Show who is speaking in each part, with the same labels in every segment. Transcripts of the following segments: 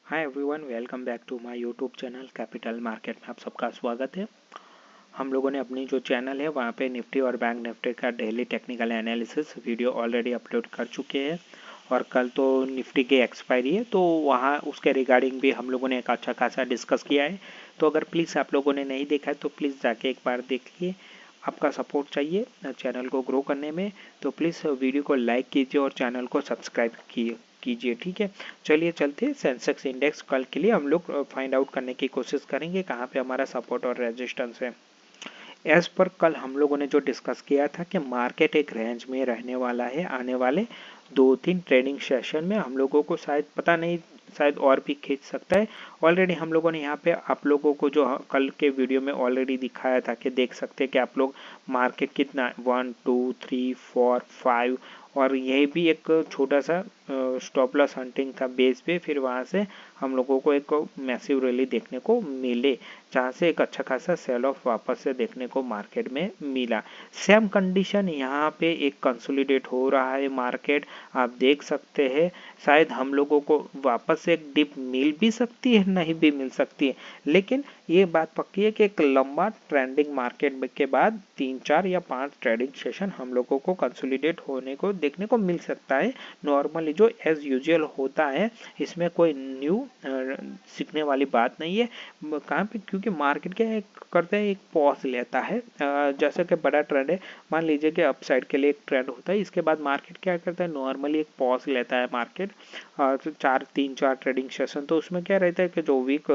Speaker 1: Hi everyone, welcome back to my YouTube channel capital market में आप सबका स्वागत है। हम लोगों ने अपनी जो चैनल है वहाँ पे निफ्टी और बैंक निफ्टी का daily technical analysis video already upload कर चुके हैं और कल तो निफ्टी की एक्सपायरी है, तो वहाँ उसके रिगार्डिंग भी हम लोगों ने एक अच्छा खासा डिस्कस किया है। तो अगर प्लीज़ आप लोगों ने नहीं देखा है तो प्लीज़ जाके एक बार देखिए। आपका सपोर्ट चाहिए चैनल को ग्रो करने में, तो प्लीज़ वीडियो को लाइक कीजिए और चैनल को सब्सक्राइब कीजिए। ठीक है, चलिए चलते हैं। सेंसेक्स इंडेक्स कल के लिए हम लोग फाइंड आउट करने की कोशिश करेंगे कहाँ पे हमारा सपोर्ट और रेजिस्टेंस है। एज पर कल हम लोगों ने जो डिस्कस किया था कि मार्केट एक रेंज में रहने वाला है। आने वाले 2-3 ट्रेडिंग सेशन में हम लोगों को शायद पता नहीं, शायद और भी खींच सकता है। ऑलरेडी हम लोगों ने यहाँ पे आप लोगों को जो कल के वीडियो में ऑलरेडी दिखाया था कि देख सकते हैं कि आप लोग मार्केट कितना 1 2 3 4 5 और यही भी एक छोटा सा स्टॉप लॉस हंटिंग था बेस पे। फिर वहाँ से हम लोगों को एक मैसिव रैली देखने को मिले, जहाँ से एक अच्छा खासा सेल ऑफ वापस से देखने को मार्केट में मिला। सेम कंडीशन यहाँ पे एक कंसोलिडेट हो रहा है मार्केट, आप देख सकते हैं। शायद हम लोगों को वापस से एक डिप मिल भी सकती है, नहीं भी मिल सकती है, लेकिन ये बात पक्की है कि एक लंबा ट्रेंडिंग मार्केट के बाद 3-4 या 5 ट्रेडिंग सेशन हम लोगों को कंसोलिडेट होने को देखने को मिल सकता है। नॉर्मली जो एज यूजुअल होता है, इसमें कोई न्यू सीखने वाली बात नहीं है। कहाँ पे, क्योंकि मार्केट क्या करता है, एक पॉज लेता है। जैसे कि बड़ा ट्रेंड है, मान लीजिए कि अपसाइड के लिए एक ट्रेंड होता है, इसके बाद मार्केट क्या करता है, नॉर्मली एक पॉज लेता है मार्केट। तो 3-4 ट्रेडिंग सेशन, तो उसमें क्या रहता है कि जो वीक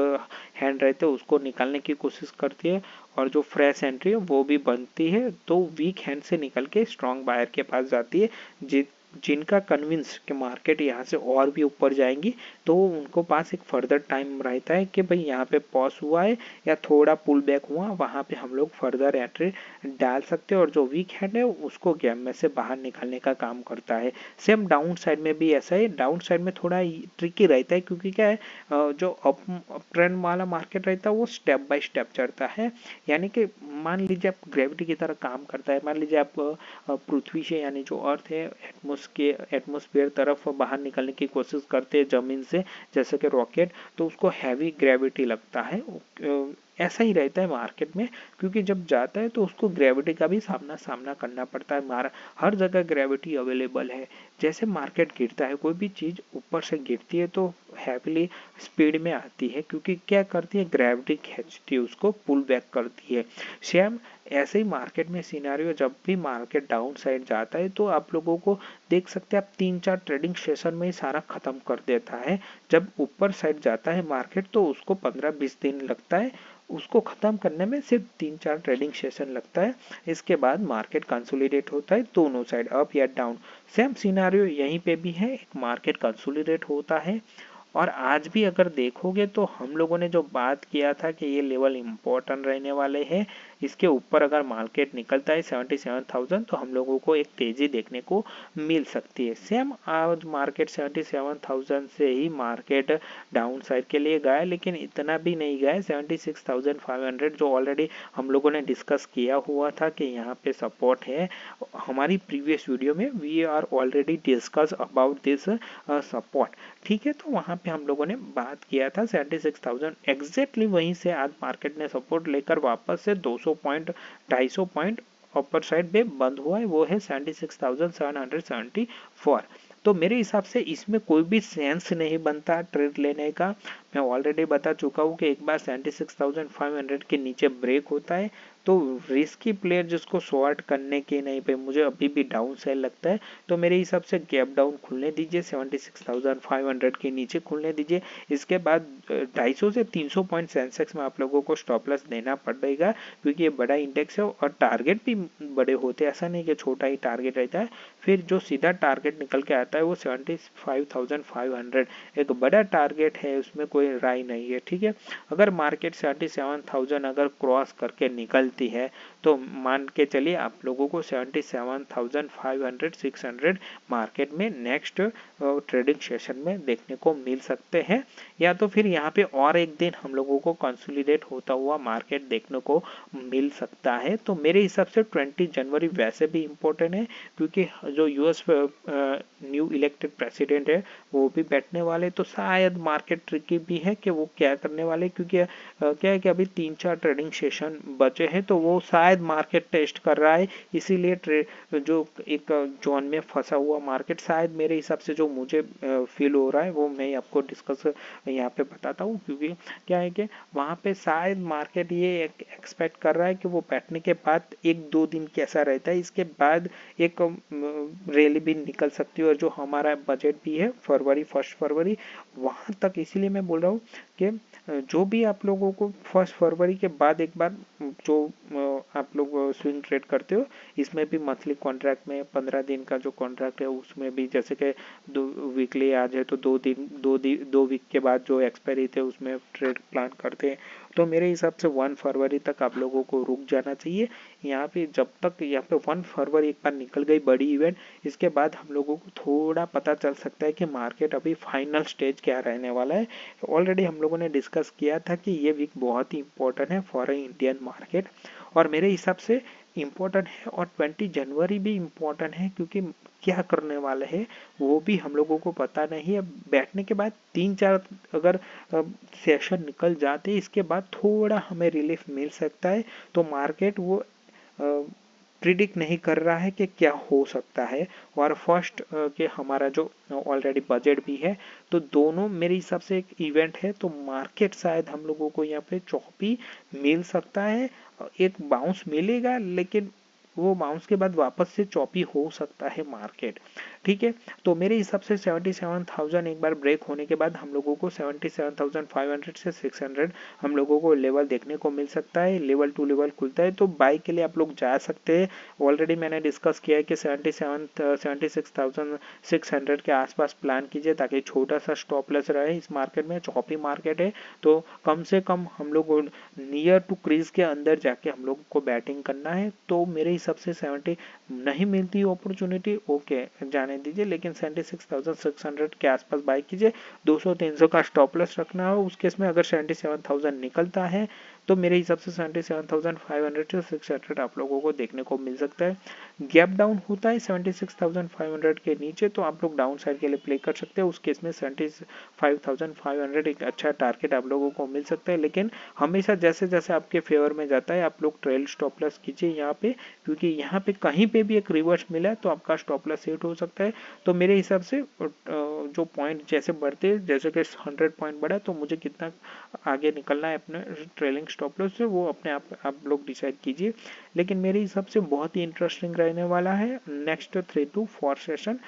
Speaker 1: हैंड रहते हैं उसको निकालने की कोशिश करती है और जो फ्रेश एंट्री है वो भी बनती है, तो वीक हैंड से निकल के स्ट्रॉन्ग बायर के पास जाती है। जिनका कन्विंस कि मार्केट यहाँ से और भी ऊपर जाएंगी, तो उनको पास एक फर्दर टाइम रहता है कि भाई यहाँ पे पॉज हुआ है या थोड़ा पुल बैक हुआ, वहाँ पे हम लोग फर्दर एंट्री डाल सकते हैं और जो वीक हैंड है उसको गेम में से बाहर निकालने का काम करता है। सेम डाउन साइड में भी ऐसा है। डाउन साइड में थोड़ा ट्रिकी रहता है, क्योंकि क्या है, जो अप ट्रेंड वाला मार्केट रहता है वो स्टेप बाय स्टेप चढ़ता है। यानी कि मान लीजिए आप ग्रेविटी की तरह काम करता है। मान लीजिए आप पृथ्वी से, यानी जो अर्थ है, एटमोस्फेयर तरफ बाहर निकलने की कोशिश करते हैं जमीन से, जैसे कि रॉकेट, तो उसको हैवी ग्रेविटी लगता है। ऐसा ही रहता है मार्केट में, क्योंकि जब जाता है तो उसको ग्रेविटी का भी सामना करना पड़ता है। हर जगह ग्रेविटी अवेलेबल है। जैसे मार्केट गिरता है, कोई भी चीज ऊपर से गिरती है तो हैवीली स्पीड में आती है, क्योंकि क्या करती है, ग्रेविटी खींचती है उसको, पुल बैक करती है। सेम ऐसे ही मार्केट में सिनेरियो, जब भी मार्केट डाउन साइड जाता है तो आप लोगों को देख सकते हैं, आप 3-4 ट्रेडिंग सेशन में ही सारा खत्म कर देता है। जब ऊपर साइड जाता है मार्केट तो उसको 15-20 दिन लगता है, उसको खत्म करने में सिर्फ 3-4 ट्रेडिंग सेशन लगता है। इसके बाद मार्केट कंसोलिडेट होता है, दोनों साइड अप या डाउन। सेम सिनेरियो यहीं पे भी है, एक मार्केट कंसोलिडेट होता है। और आज भी अगर देखोगे तो हम लोगों ने जो बात किया था कि ये लेवल इंपॉर्टेंट रहने वाले हैं, इसके ऊपर अगर मार्केट निकलता है 77,000 तो हम लोगों को एक तेजी देखने को मिल सकती है। सेम आज मार्केट 77,000 से ही मार्केट डाउन साइड के लिए गया, लेकिन इतना भी नहीं गया। 76,500 जो ऑलरेडी हम लोगों ने डिस्कस किया हुआ था कि यहाँ पे सपोर्ट है। हमारी प्रीवियस वीडियो में we are already discuss about this support. ठीक है, तो वहां पे हम लोगों ने बात किया था 76,000 एग्जैक्टली, वहीं से आज मार्केट ने सपोर्ट लेकर वापस से 200 पॉइंट 250 पॉइंट अपर साइड पे बंद हुआ है, वो है 76,774। तो मेरे हिसाब से इसमें कोई भी सेंस नहीं बनता ट्रेड लेने का। मैं ऑलरेडी बता चुका हूँ कि एक बार 76,500 के नीचे ब्रेक होता है तो रिस्की प्लेयर जिसको शॉर्ट करने के नहीं पे, मुझे अभी भी डाउन साइड लगता है, तो मेरे हिसाब से गैप डाउन खुलने दीजिए, 76,500 के नीचे खुलने दीजिए। इसके बाद 250 से 300 पॉइंट सेंसेक्स में आप लोगों को स्टॉप लॉस देना पड़ेगा, क्योंकि ये बड़ा इंडेक्स है और टारगेट भी बड़े होते हैं, ऐसा नहीं कि छोटा ही टारगेट रहता है। फिर जो सीधा टारगेट निकल के आता है वो 75,500 एक बड़ा टारगेट है, उसमें कोई कोई राय नहीं है। ठीक है, अगर मार्केट 77,000 अगर क्रॉस करके निकलती है तो मान के चलिए आप लोगों को 77,500 600 मार्केट में नेक्स्ट ट्रेडिंग सेशन में देखने को मिल सकते हैं, या तो फिर यहाँ पे और एक दिन हम लोगों को कंसोलिडेट होता हुआ मार्केट देखने को मिल सकता है। तो मेरे हिसाब से 20 जनवरी वैसे भी इम्पोर्टेंट है, क्योंकि जो यूएस न्यू इलेक्टेड प्रेसिडेंट है वो भी बैठने वाले, तो शायद मार्केट ट्रिकी भी है कि वो क्या करने वाले, क्योंकि क्या है कि अभी 3-4 ट्रेडिंग सेशन बचे हैं, तो वो शायद मार्केट टेस्ट कर रहा है, इसीलिए जो एक जोन में फंसा हुआ मार्केट, शायद मेरे हिसाब से जो मुझे फील हो रहा है वो मैं आपको डिस्कस यहाँ पे बताता हूँ। क्योंकि क्या है कि वहाँ पे शायद मार्केट ये एक्सपेक्ट कर रहा है कि वो बैठने के बाद 1-2 दिन कैसा रहता है, इसके बाद एक रैली भी निकल सकती है, और जो हमारा बजट भी है फरवरी 1 फरवरी वहां तक, इसीलिए मैं बोल रहा हूँ कि जो भी आप लोगों को 1 फरवरी के बाद एक बार जो आप लोग स्विंग ट्रेड करते हो, इसमें भी मंथली कॉन्ट्रैक्ट में 15 दिन का जो कॉन्ट्रैक्ट है उसमें भी, जैसे कि वीकली आज है तो 2 वीक के बाद जो एक्सपायरी थे उसमें ट्रेड प्लान करते हैं, तो मेरे हिसाब से 1 फरवरी तक आप लोगों को रुक जाना चाहिए यहाँ पे। जब तक यहाँ पे 1 फरवरी एक बार निकल गई बड़ी इवेंट, इसके बाद हम लोगों को थोड़ा पता चल सकता है कि मार्केट अभी फाइनल स्टेज क्या रहने वाला है। ऑलरेडी हम लोगों ने डिस्कस किया था कि ये वीक बहुत ही इंपॉर्टेंट है फॉर इंडियन मार्केट, और मेरे हिसाब से इम्पोर्टेंट है, और 20 जनवरी भी इम्पोर्टेंट है, क्योंकि क्या करने वाले हैं वो भी हम लोगों को पता नहीं है। बैठने के बाद 3-4 अगर सेशन निकल जाते इसके बाद थोड़ा हमें रिलीफ मिल सकता है, तो मार्केट वो प्रिडिक्ट नहीं कर रहा है कि क्या हो सकता है। और फर्स्ट के हमारा जो ऑलरेडी बजट भी है, तो दोनों मेरे हिसाब से एक इवेंट है, तो मार्केट शायद हम लोगों को यहाँ पे चौपी मिल सकता है, एक बाउंस मिलेगा, लेकिन वो बाउंस के बाद वापस से चौपी हो सकता है मार्केट। ठीक है, तो मेरे हिसाब से 77,000 एक बार ब्रेक होने के बाद हम लोगों को 77,500 से 600 हम लोगों को लेवल देखने को मिल सकता है। लेवल टू लेवल खुलता है तो बाई के लिए आप लोग जा सकते हैं। ऑलरेडी मैंने डिस्कस किया है कि 76,600 के आसपास प्लान कीजिए, ताकि छोटा सा स्टॉप लॉस रहे। इस मार्केट में चौपी मार्केट है, तो कम से कम हम लोग नियर टू क्रीज के अंदर जाके हम लोग को बैटिंग करना है। तो मेरे हिसाब से 70 नहीं मिलती अपॉर्चुनिटी, ओके जाने दीजिए, लेकिन 76,600 के आसपास बाय कीजिए। 200-300 का स्टॉप लॉस रखना हो। उस केस में अगर 77,000 निकलता है तो मेरे हिसाब से 77,500 से 600 आप लोगों को देखने को मिल सकता है। गैप डाउन होता है 76,500 के नीचे, तो आप लोग डाउन साइड के लिए प्ले कर सकते हैं। उस केस में 75,500 एक अच्छा टारगेट आप लोगों को मिल सकता है, लेकिन हमेशा जैसे जैसे आपके फेवर में जाता है आप लोग ट्रेल स्टॉप लॉस कीजिए यहाँ पे, क्योंकि यहाँ पे कहीं पे भी एक रिवर्स मिला तो आपका स्टॉप लॉस सेट हो सकता है। तो मेरे हिसाब से जो पॉइंट जैसे बढ़ते, जैसे कि 100 पॉइंट बढ़ा, तो मुझे कितना आगे निकलना है अपने ट्रेलिंग स्टॉप लॉस से, वो अपने आप लोग डिसाइड कीजिए। लेकिन मेरे हिसाब से बहुत ही इंटरेस्टिंग रहने वाला है नेक्स्ट 3 to 4 सेशन।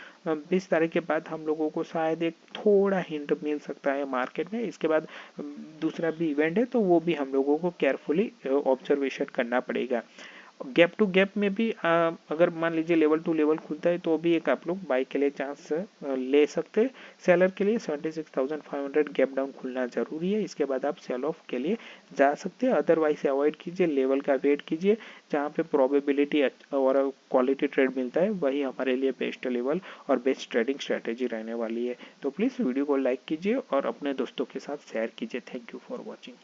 Speaker 1: 20 तारीख के बाद हम लोगों को शायद एक थोड़ा हिंट मिल सकता है मार्केट में। इसके बाद दूसरा भी इवेंट है, तो वो भी हम लोगों को केयरफुली ऑब्जर्वेशन करना पड़ेगा। गैप टू गैप में भी अगर मान लीजिए लेवल टू लेवल खुलता है तो भी एक आप लोग बाई के लिए चांस ले सकते हैं। सेलर के लिए 76,500 गैप डाउन खुलना जरूरी है, इसके बाद आप सेल ऑफ के लिए जा सकते हैं। अदरवाइज अवॉइड कीजिए, लेवल का वेट कीजिए, जहाँ पे प्रोबेबिलिटी और क्वालिटी ट्रेड मिलता है वही हमारे लिए बेस्ट लेवल और बेस्ट ट्रेडिंग स्ट्रेटेजी रहने वाली है। तो प्लीज़ वीडियो को लाइक कीजिए और अपने दोस्तों के साथ शेयर कीजिए। Thank you for watching.